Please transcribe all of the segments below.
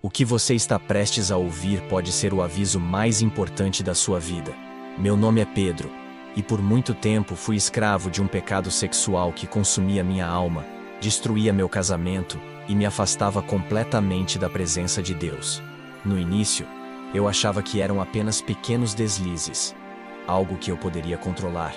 O que você está prestes a ouvir pode ser o aviso mais importante da sua vida. Meu nome é Pedro, e por muito tempo fui escravo de um pecado sexual que consumia minha alma, destruía meu casamento e me afastava completamente da presença de Deus. No início, eu achava que eram apenas pequenos deslizes, algo que eu poderia controlar.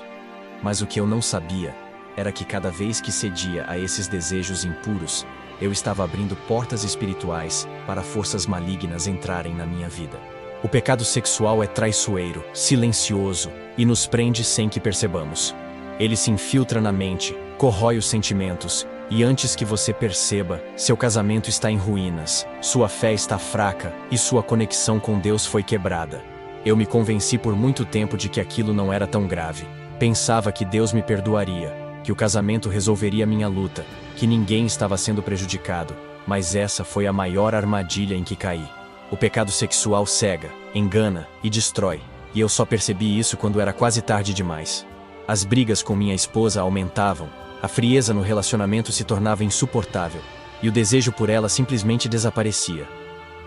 Mas o que eu não sabia era que cada vez que cedia a esses desejos impuros, eu estava abrindo portas espirituais para forças malignas entrarem na minha vida. O pecado sexual é traiçoeiro, silencioso e nos prende sem que percebamos. Ele se infiltra na mente, corrói os sentimentos e antes que você perceba, seu casamento está em ruínas, sua fé está fraca e sua conexão com Deus foi quebrada. Eu me convenci por muito tempo de que aquilo não era tão grave. Pensava que Deus me perdoaria, que o casamento resolveria minha luta, que ninguém estava sendo prejudicado, mas essa foi a maior armadilha em que caí. O pecado sexual cega, engana e destrói, e eu só percebi isso quando era quase tarde demais. As brigas com minha esposa aumentavam, a frieza no relacionamento se tornava insuportável, e o desejo por ela simplesmente desaparecia.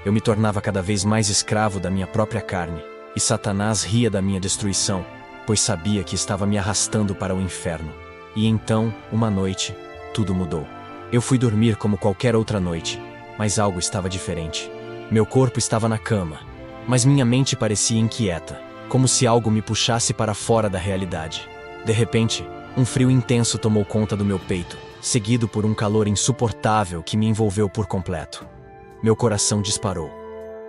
Eu me tornava cada vez mais escravo da minha própria carne, e Satanás ria da minha destruição, pois sabia que estava me arrastando para o inferno. E então, uma noite, tudo mudou. Eu fui dormir como qualquer outra noite, mas algo estava diferente. Meu corpo estava na cama, mas minha mente parecia inquieta, como se algo me puxasse para fora da realidade. De repente, um frio intenso tomou conta do meu peito, seguido por um calor insuportável que me envolveu por completo. Meu coração disparou.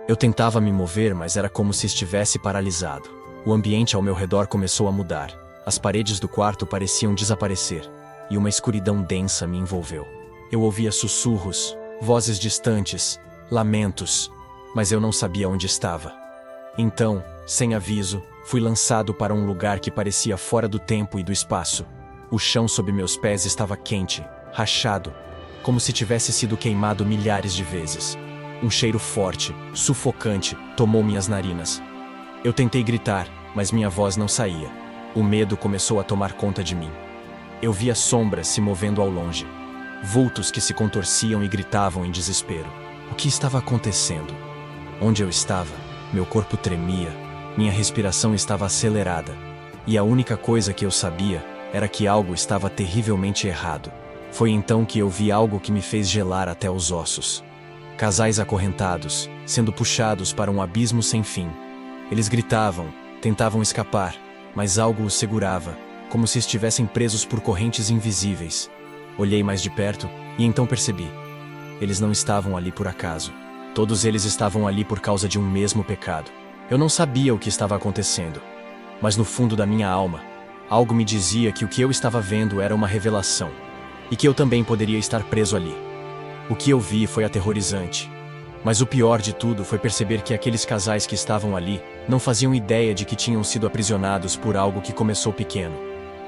Eu tentava me mover, mas era como se estivesse paralisado. O ambiente ao meu redor começou a mudar. As paredes do quarto pareciam desaparecer, e uma escuridão densa me envolveu. Eu ouvia sussurros, vozes distantes, lamentos, mas eu não sabia onde estava. Então, sem aviso, fui lançado para um lugar que parecia fora do tempo e do espaço. O chão sob meus pés estava quente, rachado, como se tivesse sido queimado milhares de vezes. Um cheiro forte, sufocante, tomou minhas narinas. Eu tentei gritar, mas minha voz não saía. O medo começou a tomar conta de mim. Eu via sombras se movendo ao longe, vultos que se contorciam e gritavam em desespero. O que estava acontecendo? Onde eu estava, meu corpo tremia, minha respiração estava acelerada, e a única coisa que eu sabia era que algo estava terrivelmente errado. Foi então que eu vi algo que me fez gelar até os ossos. Casais acorrentados, sendo puxados para um abismo sem fim. Eles gritavam, tentavam escapar, mas algo os segurava, como se estivessem presos por correntes invisíveis. Olhei mais de perto e então percebi. Eles não estavam ali por acaso. Todos eles estavam ali por causa de um mesmo pecado. Eu não sabia o que estava acontecendo, mas no fundo da minha alma, algo me dizia que o que eu estava vendo era uma revelação, e que eu também poderia estar preso ali. O que eu vi foi aterrorizante. Mas o pior de tudo foi perceber que aqueles casais que estavam ali não faziam ideia de que tinham sido aprisionados por algo que começou pequeno,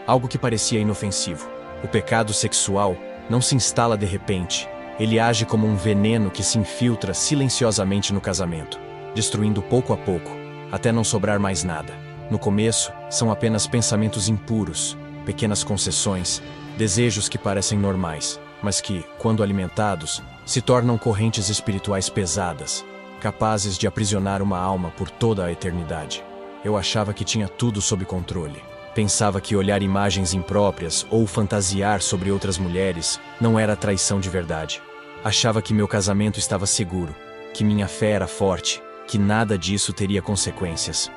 algo que parecia inofensivo. O pecado sexual não se instala de repente, ele age como um veneno que se infiltra silenciosamente no casamento, destruindo pouco a pouco, até não sobrar mais nada. No começo, são apenas pensamentos impuros, pequenas concessões, desejos que parecem normais, mas que, quando alimentados, se tornam correntes espirituais pesadas, capazes de aprisionar uma alma por toda a eternidade. Eu achava que tinha tudo sob controle. Pensava que olhar imagens impróprias ou fantasiar sobre outras mulheres não era traição de verdade. Achava que meu casamento estava seguro, que minha fé era forte, que nada disso teria consequências.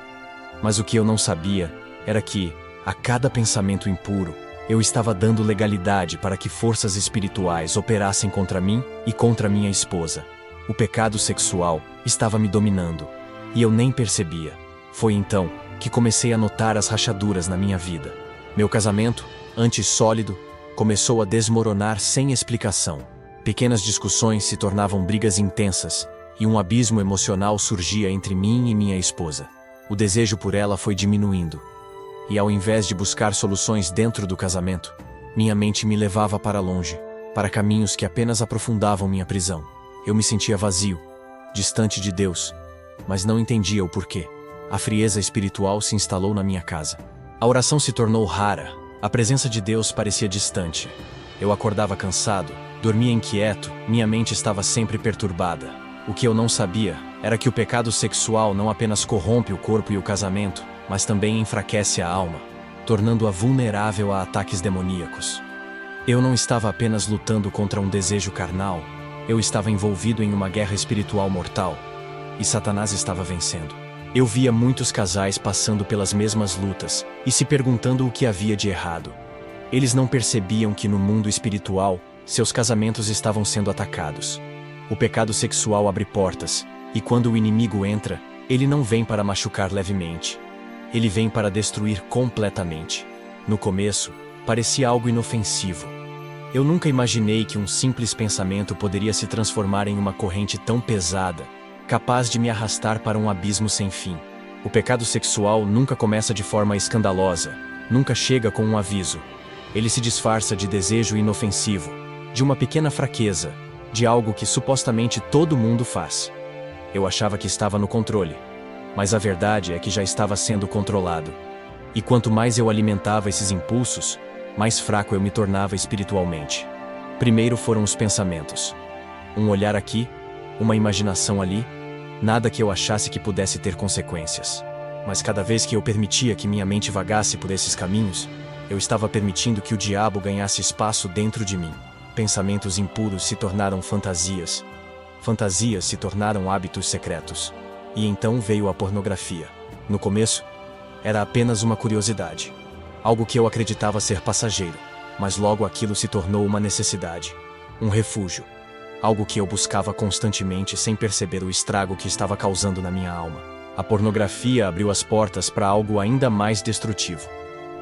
Mas o que eu não sabia era que, a cada pensamento impuro, eu estava dando legalidade para que forças espirituais operassem contra mim e contra minha esposa. O pecado sexual estava me dominando, e eu nem percebia. Foi então que comecei a notar as rachaduras na minha vida. Meu casamento, antes sólido, começou a desmoronar sem explicação. Pequenas discussões se tornavam brigas intensas, e um abismo emocional surgia entre mim e minha esposa. O desejo por ela foi diminuindo. E ao invés de buscar soluções dentro do casamento, minha mente me levava para longe, para caminhos que apenas aprofundavam minha prisão. Eu me sentia vazio, distante de Deus, mas não entendia o porquê. A frieza espiritual se instalou na minha casa. A oração se tornou rara, a presença de Deus parecia distante. Eu acordava cansado, dormia inquieto, minha mente estava sempre perturbada. O que eu não sabia era que o pecado sexual não apenas corrompe o corpo e o casamento, mas também enfraquece a alma, tornando-a vulnerável a ataques demoníacos. Eu não estava apenas lutando contra um desejo carnal, eu estava envolvido em uma guerra espiritual mortal, e Satanás estava vencendo. Eu via muitos casais passando pelas mesmas lutas e se perguntando o que havia de errado. Eles não percebiam que no mundo espiritual, seus casamentos estavam sendo atacados. O pecado sexual abre portas, e quando o inimigo entra, ele não vem para machucar levemente. Ele vem para destruir completamente. No começo, parecia algo inofensivo. Eu nunca imaginei que um simples pensamento poderia se transformar em uma corrente tão pesada, capaz de me arrastar para um abismo sem fim. O pecado sexual nunca começa de forma escandalosa, nunca chega com um aviso. Ele se disfarça de desejo inofensivo, de uma pequena fraqueza, de algo que supostamente todo mundo faz. Eu achava que estava no controle, mas a verdade é que já estava sendo controlado. E quanto mais eu alimentava esses impulsos, mais fraco eu me tornava espiritualmente. Primeiro foram os pensamentos. Um olhar aqui, uma imaginação ali, nada que eu achasse que pudesse ter consequências. Mas cada vez que eu permitia que minha mente vagasse por esses caminhos, eu estava permitindo que o diabo ganhasse espaço dentro de mim. Pensamentos impuros se tornaram fantasias. Fantasias se tornaram hábitos secretos. E então veio a pornografia. No começo, era apenas uma curiosidade. Algo que eu acreditava ser passageiro, mas logo aquilo se tornou uma necessidade. Um refúgio. Algo que eu buscava constantemente sem perceber o estrago que estava causando na minha alma. A pornografia abriu as portas para algo ainda mais destrutivo.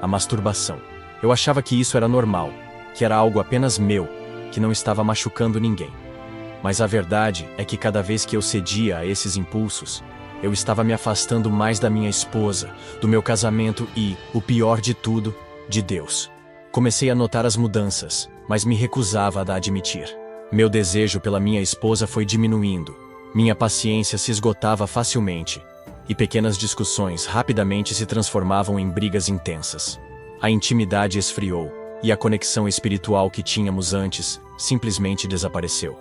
A masturbação. Eu achava que isso era normal, que era algo apenas meu, que não estava machucando ninguém. Mas a verdade é que cada vez que eu cedia a esses impulsos, eu estava me afastando mais da minha esposa, do meu casamento e, o pior de tudo, de Deus. Comecei a notar as mudanças, mas me recusava a admitir. Meu desejo pela minha esposa foi diminuindo, minha paciência se esgotava facilmente, e pequenas discussões rapidamente se transformavam em brigas intensas. A intimidade esfriou, e a conexão espiritual que tínhamos antes simplesmente desapareceu.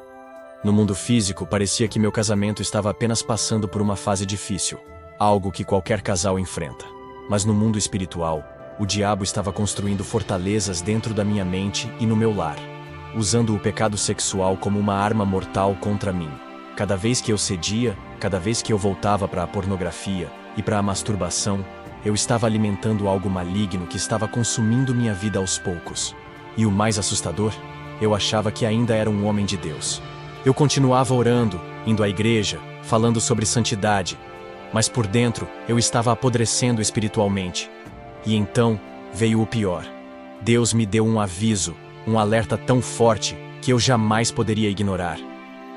No mundo físico, parecia que meu casamento estava apenas passando por uma fase difícil, algo que qualquer casal enfrenta. Mas no mundo espiritual, o diabo estava construindo fortalezas dentro da minha mente e no meu lar, usando o pecado sexual como uma arma mortal contra mim. Cada vez que eu cedia, cada vez que eu voltava para a pornografia e para a masturbação, eu estava alimentando algo maligno que estava consumindo minha vida aos poucos. E o mais assustador, eu achava que ainda era um homem de Deus. Eu continuava orando, indo à igreja, falando sobre santidade, mas por dentro eu estava apodrecendo espiritualmente. E então veio o pior. Deus me deu um aviso, um alerta tão forte que eu jamais poderia ignorar.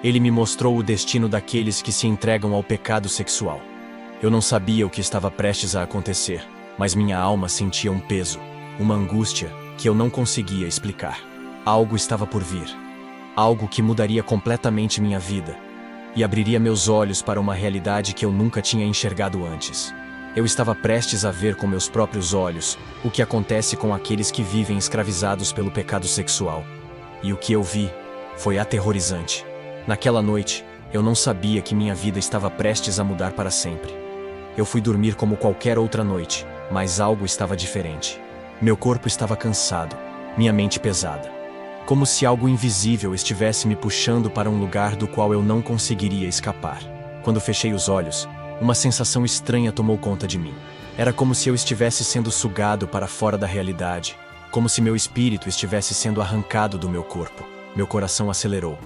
Ele me mostrou o destino daqueles que se entregam ao pecado sexual. Eu não sabia o que estava prestes a acontecer, mas minha alma sentia um peso, uma angústia que eu não conseguia explicar. Algo estava por vir. Algo que mudaria completamente minha vida e abriria meus olhos para uma realidade que eu nunca tinha enxergado antes. Eu estava prestes a ver com meus próprios olhos o que acontece com aqueles que vivem escravizados pelo pecado sexual. E o que eu vi foi aterrorizante. Naquela noite, eu não sabia que minha vida estava prestes a mudar para sempre. Eu fui dormir como qualquer outra noite, mas algo estava diferente. Meu corpo estava cansado, minha mente pesada. Como se algo invisível estivesse me puxando para um lugar do qual eu não conseguiria escapar. Quando fechei os olhos, uma sensação estranha tomou conta de mim. Era como se eu estivesse sendo sugado para fora da realidade, como se meu espírito estivesse sendo arrancado do meu corpo. Meu coração acelerou.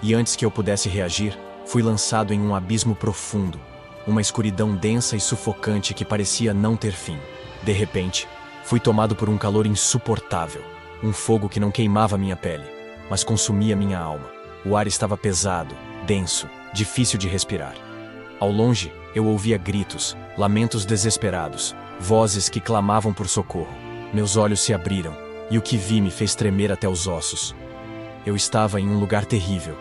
E antes que eu pudesse reagir, fui lançado em um abismo profundo, uma escuridão densa e sufocante que parecia não ter fim. De repente, fui tomado por um calor insuportável. Um fogo que não queimava minha pele, mas consumia minha alma. O ar estava pesado, denso, difícil de respirar. Ao longe, eu ouvia gritos, lamentos desesperados, vozes que clamavam por socorro. Meus olhos se abriram, e o que vi me fez tremer até os ossos. Eu estava em um lugar terrível.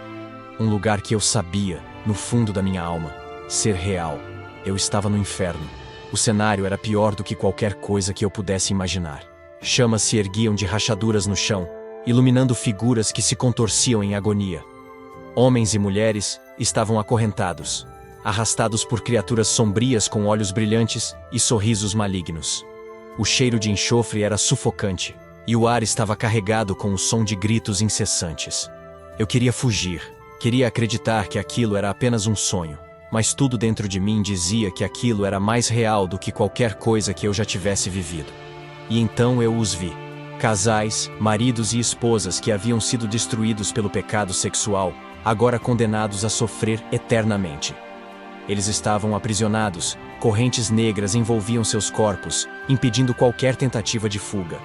Um lugar que eu sabia, no fundo da minha alma, ser real. Eu estava no inferno. O cenário era pior do que qualquer coisa que eu pudesse imaginar. Chamas se erguiam de rachaduras no chão, iluminando figuras que se contorciam em agonia. Homens e mulheres, estavam acorrentados, arrastados por criaturas sombrias com olhos brilhantes e sorrisos malignos. O cheiro de enxofre era sufocante, e o ar estava carregado com o som de gritos incessantes. Eu queria fugir, queria acreditar que aquilo era apenas um sonho, mas tudo dentro de mim dizia que aquilo era mais real do que qualquer coisa que eu já tivesse vivido. E então eu os vi. Casais, maridos e esposas que haviam sido destruídos pelo pecado sexual, agora condenados a sofrer eternamente. Eles estavam aprisionados, correntes negras envolviam seus corpos, impedindo qualquer tentativa de fuga.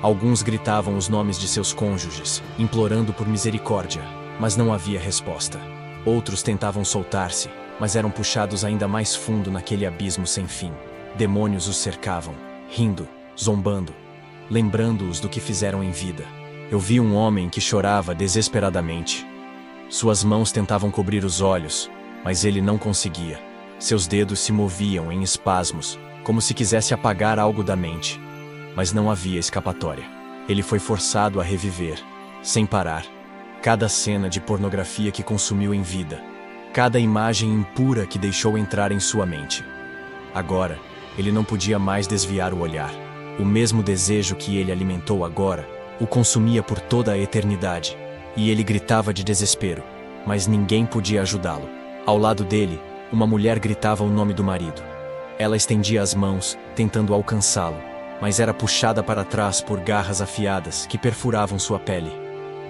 Alguns gritavam os nomes de seus cônjuges, implorando por misericórdia, mas não havia resposta. Outros tentavam soltar-se, mas eram puxados ainda mais fundo naquele abismo sem fim. Demônios os cercavam, rindo, zombando, lembrando-os do que fizeram em vida. Eu vi um homem que chorava desesperadamente. Suas mãos tentavam cobrir os olhos, mas ele não conseguia. Seus dedos se moviam em espasmos, como se quisesse apagar algo da mente. Mas não havia escapatória. Ele foi forçado a reviver, sem parar. Cada cena de pornografia que consumiu em vida, cada imagem impura que deixou entrar em sua mente. Agora, ele não podia mais desviar o olhar. O mesmo desejo que ele alimentou agora, o consumia por toda a eternidade. E ele gritava de desespero, mas ninguém podia ajudá-lo. Ao lado dele, uma mulher gritava o nome do marido. Ela estendia as mãos, tentando alcançá-lo, mas era puxada para trás por garras afiadas que perfuravam sua pele.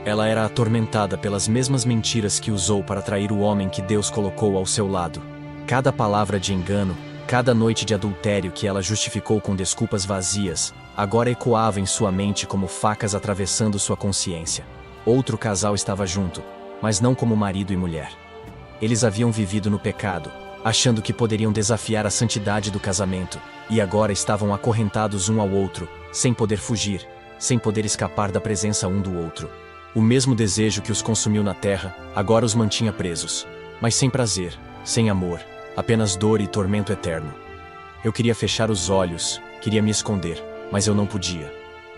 Ela era atormentada pelas mesmas mentiras que usou para trair o homem que Deus colocou ao seu lado. Cada palavra de engano, cada noite de adultério que ela justificou com desculpas vazias, agora ecoava em sua mente como facas atravessando sua consciência. Outro casal estava junto, mas não como marido e mulher. Eles haviam vivido no pecado, achando que poderiam desafiar a santidade do casamento, e agora estavam acorrentados um ao outro, sem poder fugir, sem poder escapar da presença um do outro. O mesmo desejo que os consumiu na terra, agora os mantinha presos, mas sem prazer, sem amor, apenas dor e tormento eterno. Eu queria fechar os olhos, queria me esconder, mas eu não podia.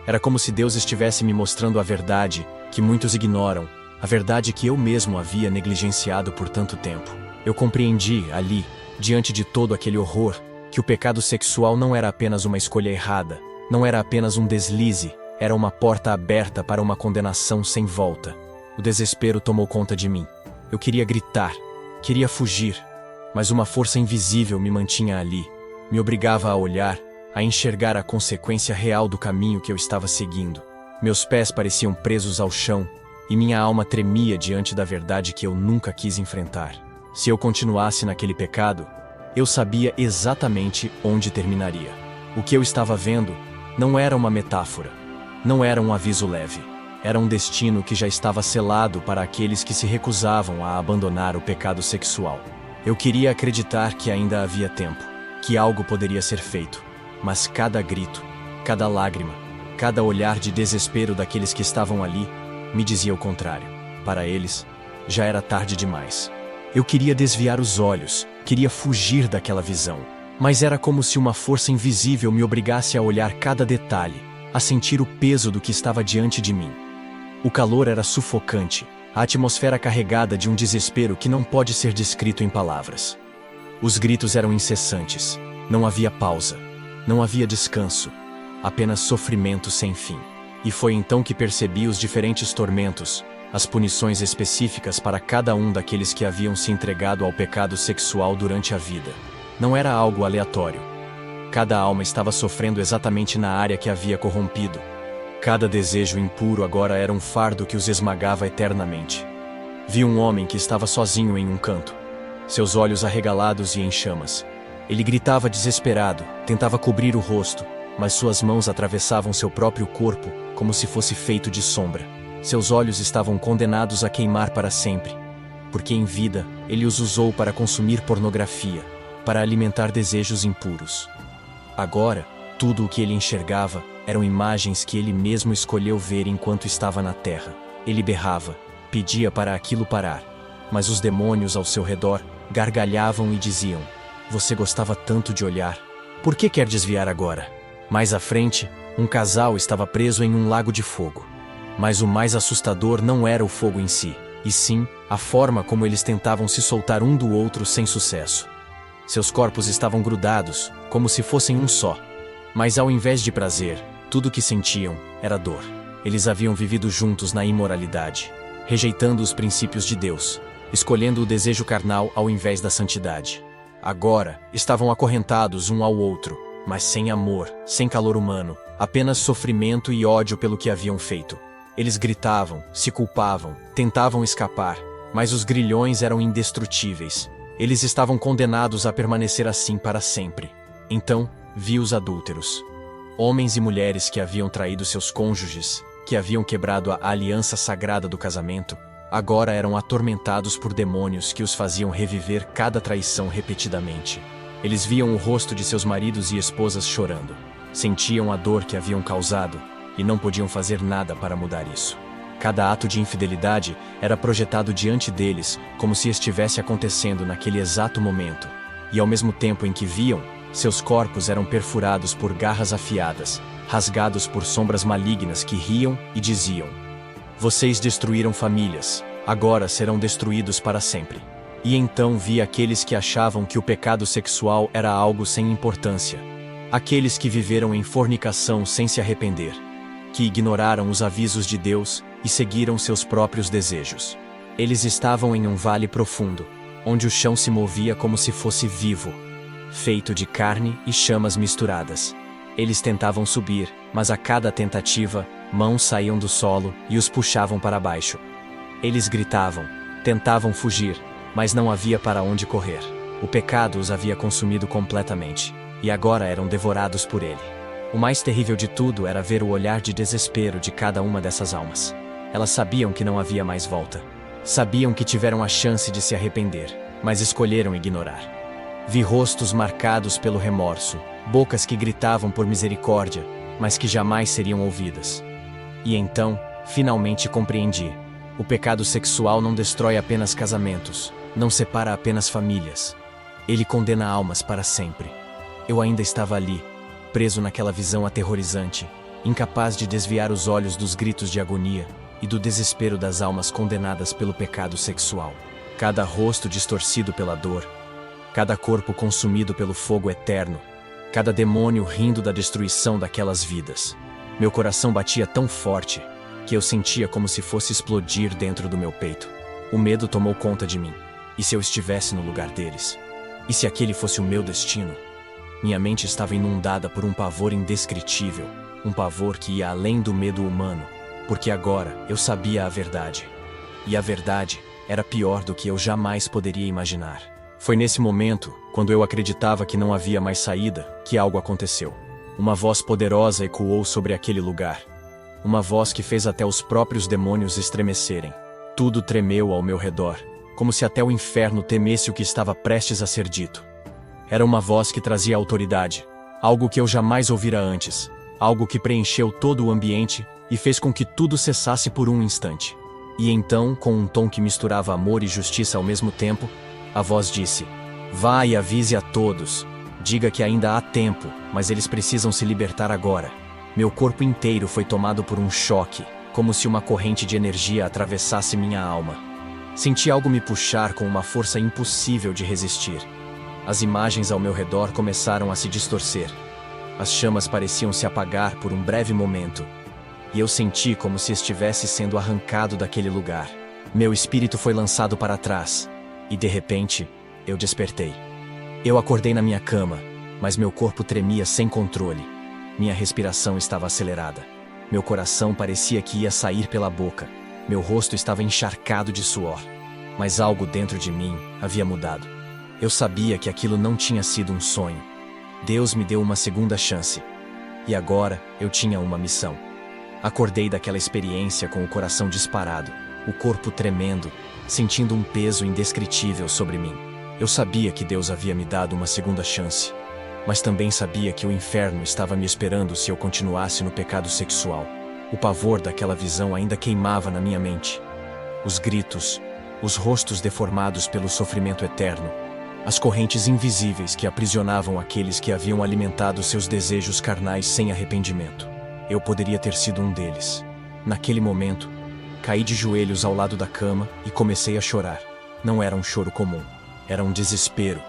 Era como se Deus estivesse me mostrando a verdade, que muitos ignoram, a verdade que eu mesmo havia negligenciado por tanto tempo. Eu compreendi, ali, diante de todo aquele horror, que o pecado sexual não era apenas uma escolha errada, não era apenas um deslize, era uma porta aberta para uma condenação sem volta. O desespero tomou conta de mim. Eu queria gritar, queria fugir, mas uma força invisível me mantinha ali, me obrigava a olhar, a enxergar a consequência real do caminho que eu estava seguindo. Meus pés pareciam presos ao chão, e minha alma tremia diante da verdade que eu nunca quis enfrentar. Se eu continuasse naquele pecado, eu sabia exatamente onde terminaria. O que eu estava vendo não era uma metáfora, não era um aviso leve. Era um destino que já estava selado para aqueles que se recusavam a abandonar o pecado sexual. Eu queria acreditar que ainda havia tempo, que algo poderia ser feito, mas cada grito, cada lágrima, cada olhar de desespero daqueles que estavam ali, me dizia o contrário. Para eles, já era tarde demais. Eu queria desviar os olhos, queria fugir daquela visão, mas era como se uma força invisível me obrigasse a olhar cada detalhe, a sentir o peso do que estava diante de mim. O calor era sufocante, a atmosfera carregada de um desespero que não pode ser descrito em palavras. Os gritos eram incessantes, não havia pausa, não havia descanso, apenas sofrimento sem fim. E foi então que percebi os diferentes tormentos, as punições específicas para cada um daqueles que haviam se entregado ao pecado sexual durante a vida. Não era algo aleatório. Cada alma estava sofrendo exatamente na área que havia corrompido. Cada desejo impuro agora era um fardo que os esmagava eternamente. Vi um homem que estava sozinho em um canto, seus olhos arregalados e em chamas. Ele gritava desesperado, tentava cobrir o rosto, mas suas mãos atravessavam seu próprio corpo como se fosse feito de sombra. Seus olhos estavam condenados a queimar para sempre, porque em vida ele os usou para consumir pornografia, para alimentar desejos impuros. Agora, tudo o que ele enxergava eram imagens que ele mesmo escolheu ver enquanto estava na terra. Ele berrava, pedia para aquilo parar, mas os demônios ao seu redor gargalhavam e diziam: "Você gostava tanto de olhar, por que quer desviar agora?" Mais à frente, um casal estava preso em um lago de fogo. Mas o mais assustador não era o fogo em si, e sim a forma como eles tentavam se soltar um do outro sem sucesso. Seus corpos estavam grudados, como se fossem um só. Mas ao invés de prazer, tudo o que sentiam era dor. Eles haviam vivido juntos na imoralidade, rejeitando os princípios de Deus, escolhendo o desejo carnal ao invés da santidade. Agora, estavam acorrentados um ao outro, mas sem amor, sem calor humano, apenas sofrimento e ódio pelo que haviam feito. Eles gritavam, se culpavam, tentavam escapar, mas os grilhões eram indestrutíveis. Eles estavam condenados a permanecer assim para sempre. Então, vi os adúlteros. Homens e mulheres que haviam traído seus cônjuges, que haviam quebrado a aliança sagrada do casamento, agora eram atormentados por demônios que os faziam reviver cada traição repetidamente. Eles viam o rosto de seus maridos e esposas chorando. Sentiam a dor que haviam causado e não podiam fazer nada para mudar isso. Cada ato de infidelidade era projetado diante deles como se estivesse acontecendo naquele exato momento. E ao mesmo tempo em que viam, seus corpos eram perfurados por garras afiadas, rasgados por sombras malignas que riam e diziam: "Vocês destruíram famílias, agora serão destruídos para sempre." E então vi aqueles que achavam que o pecado sexual era algo sem importância. Aqueles que viveram em fornicação sem se arrepender, que ignoraram os avisos de Deus e seguiram seus próprios desejos. Eles estavam em um vale profundo, onde o chão se movia como se fosse vivo, feito de carne e chamas misturadas. Eles tentavam subir, mas a cada tentativa, mãos saíam do solo e os puxavam para baixo. Eles gritavam, tentavam fugir, mas não havia para onde correr. O pecado os havia consumido completamente, e agora eram devorados por ele. O mais terrível de tudo era ver o olhar de desespero de cada uma dessas almas. Elas sabiam que não havia mais volta. Sabiam que tiveram a chance de se arrepender, mas escolheram ignorar. Vi rostos marcados pelo remorso, bocas que gritavam por misericórdia, mas que jamais seriam ouvidas. E então, finalmente compreendi. O pecado sexual não destrói apenas casamentos, não separa apenas famílias. Ele condena almas para sempre. Eu ainda estava ali, preso naquela visão aterrorizante, incapaz de desviar os olhos dos gritos de agonia e do desespero das almas condenadas pelo pecado sexual. Cada rosto distorcido pela dor, cada corpo consumido pelo fogo eterno, cada demônio rindo da destruição daquelas vidas. Meu coração batia tão forte que eu sentia como se fosse explodir dentro do meu peito. O medo tomou conta de mim. E se eu estivesse no lugar deles? E se aquele fosse o meu destino? Minha mente estava inundada por um pavor indescritível, um pavor que ia além do medo humano, porque agora eu sabia a verdade. E a verdade era pior do que eu jamais poderia imaginar. Foi nesse momento, quando eu acreditava que não havia mais saída, que algo aconteceu. Uma voz poderosa ecoou sobre aquele lugar. Uma voz que fez até os próprios demônios estremecerem. Tudo tremeu ao meu redor, como se até o inferno temesse o que estava prestes a ser dito. Era uma voz que trazia autoridade, algo que eu jamais ouvira antes, algo que preencheu todo o ambiente e fez com que tudo cessasse por um instante. E então, com um tom que misturava amor e justiça ao mesmo tempo, a voz disse: "Vá e avise a todos. Diga que ainda há tempo, mas eles precisam se libertar agora." Meu corpo inteiro foi tomado por um choque, como se uma corrente de energia atravessasse minha alma. Senti algo me puxar com uma força impossível de resistir. As imagens ao meu redor começaram a se distorcer. As chamas pareciam se apagar por um breve momento, e eu senti como se estivesse sendo arrancado daquele lugar. Meu espírito foi lançado para trás, e de repente, eu despertei. Eu acordei na minha cama, mas meu corpo tremia sem controle. Minha respiração estava acelerada. Meu coração parecia que ia sair pela boca. Meu rosto estava encharcado de suor. Mas algo dentro de mim havia mudado. Eu sabia que aquilo não tinha sido um sonho. Deus me deu uma segunda chance. E agora eu tinha uma missão. Acordei daquela experiência com o coração disparado, o corpo tremendo, sentindo um peso indescritível sobre mim. Eu sabia que Deus havia me dado uma segunda chance, mas também sabia que o inferno estava me esperando se eu continuasse no pecado sexual. O pavor daquela visão ainda queimava na minha mente. Os gritos, os rostos deformados pelo sofrimento eterno, as correntes invisíveis que aprisionavam aqueles que haviam alimentado seus desejos carnais sem arrependimento. Eu poderia ter sido um deles. Naquele momento, Caí de joelhos ao lado da cama e comecei a chorar. Não era um choro comum. Era um desespero,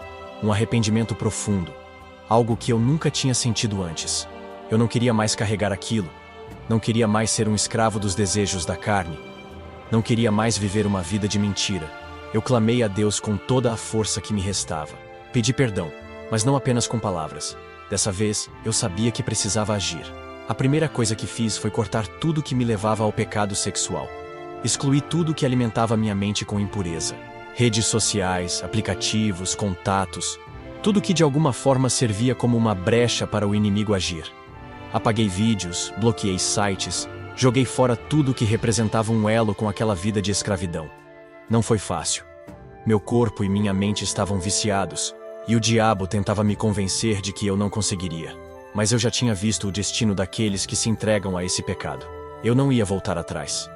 um arrependimento profundo. Algo que eu nunca tinha sentido antes. Eu não queria mais carregar aquilo. Não queria mais ser um escravo dos desejos da carne. Não queria mais viver uma vida de mentira. Eu clamei a Deus com toda a força que me restava. Pedi perdão, mas não apenas com palavras. Dessa vez, eu sabia que precisava agir. A primeira coisa que fiz foi cortar tudo que me levava ao pecado sexual. Excluí tudo que alimentava minha mente com impureza. Redes sociais, aplicativos, contatos, tudo que de alguma forma servia como uma brecha para o inimigo agir. Apaguei vídeos, bloqueei sites, joguei fora tudo que representava um elo com aquela vida de escravidão. Não foi fácil. Meu corpo e minha mente estavam viciados, e o diabo tentava me convencer de que eu não conseguiria. Mas eu já tinha visto o destino daqueles que se entregam a esse pecado. Eu não ia voltar atrás.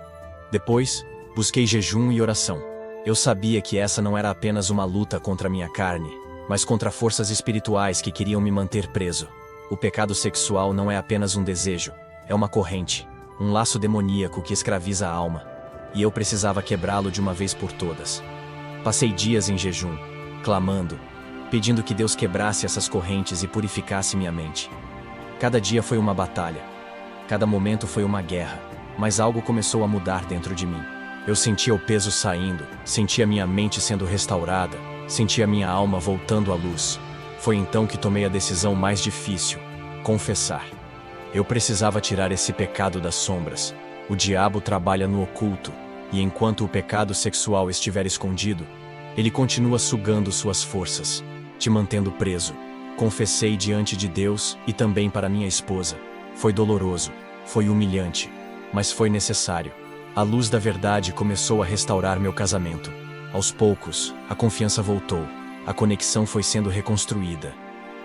Depois, busquei jejum e oração. Eu sabia que essa não era apenas uma luta contra minha carne, mas contra forças espirituais que queriam me manter preso. O pecado sexual não é apenas um desejo, é uma corrente, um laço demoníaco que escraviza a alma. E eu precisava quebrá-lo de uma vez por todas. Passei dias em jejum, clamando, pedindo que Deus quebrasse essas correntes e purificasse minha mente. Cada dia foi uma batalha. Cada momento foi uma guerra, mas algo começou a mudar dentro de mim. Eu sentia o peso saindo, sentia minha mente sendo restaurada, sentia minha alma voltando à luz. Foi então que tomei a decisão mais difícil: confessar. Eu precisava tirar esse pecado das sombras. O diabo trabalha no oculto, e enquanto o pecado sexual estiver escondido, ele continua sugando suas forças, te mantendo preso. Confessei diante de Deus e também para minha esposa. Foi doloroso, foi humilhante, mas foi necessário. A luz da verdade começou a restaurar meu casamento. Aos poucos, a confiança voltou, a conexão foi sendo reconstruída.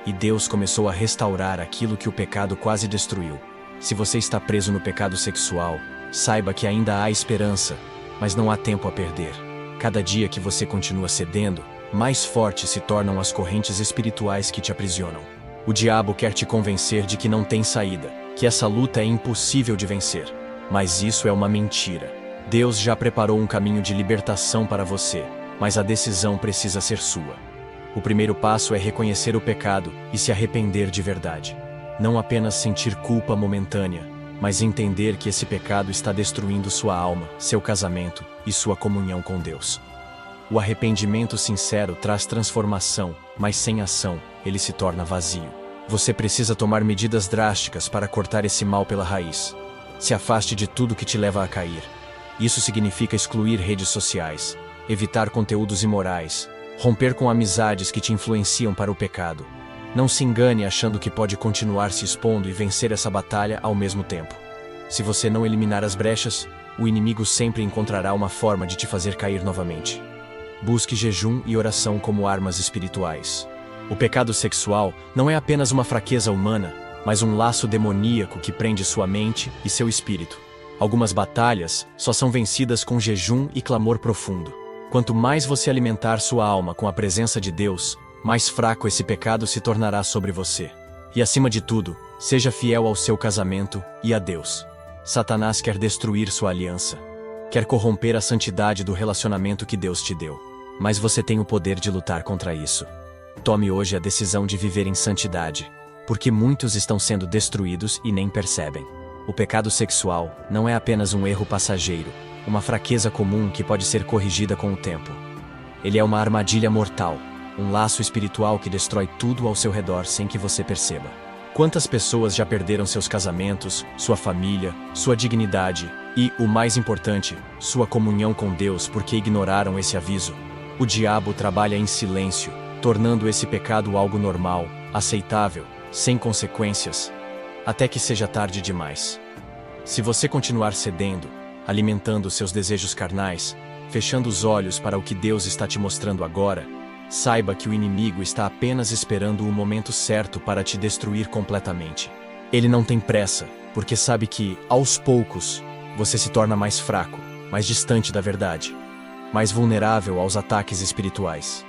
E Deus começou a restaurar aquilo que o pecado quase destruiu. Se você está preso no pecado sexual, saiba que ainda há esperança, mas não há tempo a perder. Cada dia que você continua cedendo, mais fortes se tornam as correntes espirituais que te aprisionam. O diabo quer te convencer de que não tem saída, que essa luta é impossível de vencer. Mas isso é uma mentira. Deus já preparou um caminho de libertação para você, mas a decisão precisa ser sua. O primeiro passo é reconhecer o pecado e se arrepender de verdade. Não apenas sentir culpa momentânea, mas entender que esse pecado está destruindo sua alma, seu casamento e sua comunhão com Deus. O arrependimento sincero traz transformação, mas sem ação, ele se torna vazio. Você precisa tomar medidas drásticas para cortar esse mal pela raiz. Se afaste de tudo que te leva a cair. Isso significa excluir redes sociais, evitar conteúdos imorais, romper com amizades que te influenciam para o pecado. Não se engane achando que pode continuar se expondo e vencer essa batalha ao mesmo tempo. Se você não eliminar as brechas, o inimigo sempre encontrará uma forma de te fazer cair novamente. Busque jejum e oração como armas espirituais. O pecado sexual não é apenas uma fraqueza humana, mas um laço demoníaco que prende sua mente e seu espírito. Algumas batalhas só são vencidas com jejum e clamor profundo. Quanto mais você alimentar sua alma com a presença de Deus, mais fraco esse pecado se tornará sobre você. E acima de tudo, seja fiel ao seu casamento e a Deus. Satanás quer destruir sua aliança. Quer corromper a santidade do relacionamento que Deus te deu. Mas você tem o poder de lutar contra isso. Tome hoje a decisão de viver em santidade, porque muitos estão sendo destruídos e nem percebem. O pecado sexual não é apenas um erro passageiro, uma fraqueza comum que pode ser corrigida com o tempo. Ele é uma armadilha mortal, um laço espiritual que destrói tudo ao seu redor sem que você perceba. Quantas pessoas já perderam seus casamentos, sua família, sua dignidade e, o mais importante, sua comunhão com Deus porque ignoraram esse aviso? O diabo trabalha em silêncio, tornando esse pecado algo normal, aceitável, sem consequências, até que seja tarde demais. Se você continuar cedendo, alimentando seus desejos carnais, fechando os olhos para o que Deus está te mostrando agora, saiba que o inimigo está apenas esperando o momento certo para te destruir completamente. Ele não tem pressa, porque sabe que, aos poucos, você se torna mais fraco, mais distante da verdade, mais vulnerável aos ataques espirituais.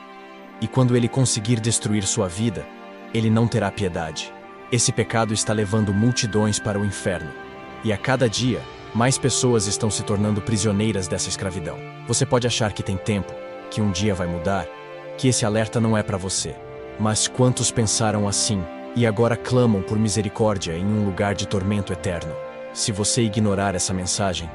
E quando ele conseguir destruir sua vida, ele não terá piedade. Esse pecado está levando multidões para o inferno. E a cada dia, Mais pessoas estão se tornando prisioneiras dessa escravidão. Você pode achar que tem tempo, que um dia vai mudar, que esse alerta não é para você. Mas quantos pensaram assim e agora clamam por misericórdia em um lugar de tormento eterno? Se você ignorar essa mensagem,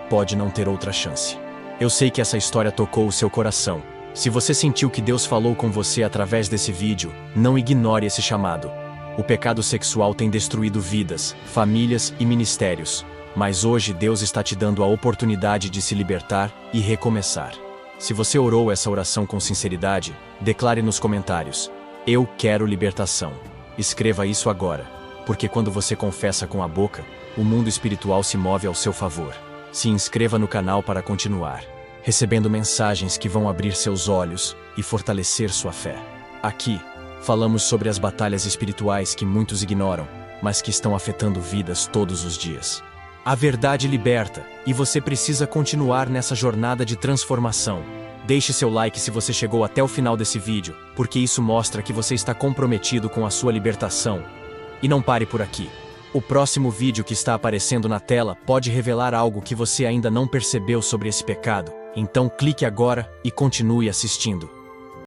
pode não ter outra chance. Eu sei que essa história tocou o seu coração. Se você sentiu que Deus falou com você através desse vídeo, não ignore esse chamado. O pecado sexual tem destruído vidas, famílias e ministérios. Mas hoje Deus está te dando a oportunidade de se libertar e recomeçar. Se você orou essa oração com sinceridade, declare nos comentários: eu quero libertação. Escreva isso agora, porque quando você confessa com a boca, o mundo espiritual se move ao seu favor. Se inscreva no canal para continuar recebendo mensagens que vão abrir seus olhos e fortalecer sua fé. Aqui, falamos sobre as batalhas espirituais que muitos ignoram, mas que estão afetando vidas todos os dias. A verdade liberta, e você precisa continuar nessa jornada de transformação. Deixe seu like se você chegou até o final desse vídeo, porque isso mostra que você está comprometido com a sua libertação. E não pare por aqui. O próximo vídeo que está aparecendo na tela pode revelar algo que você ainda não percebeu sobre esse pecado. Então clique agora e continue assistindo.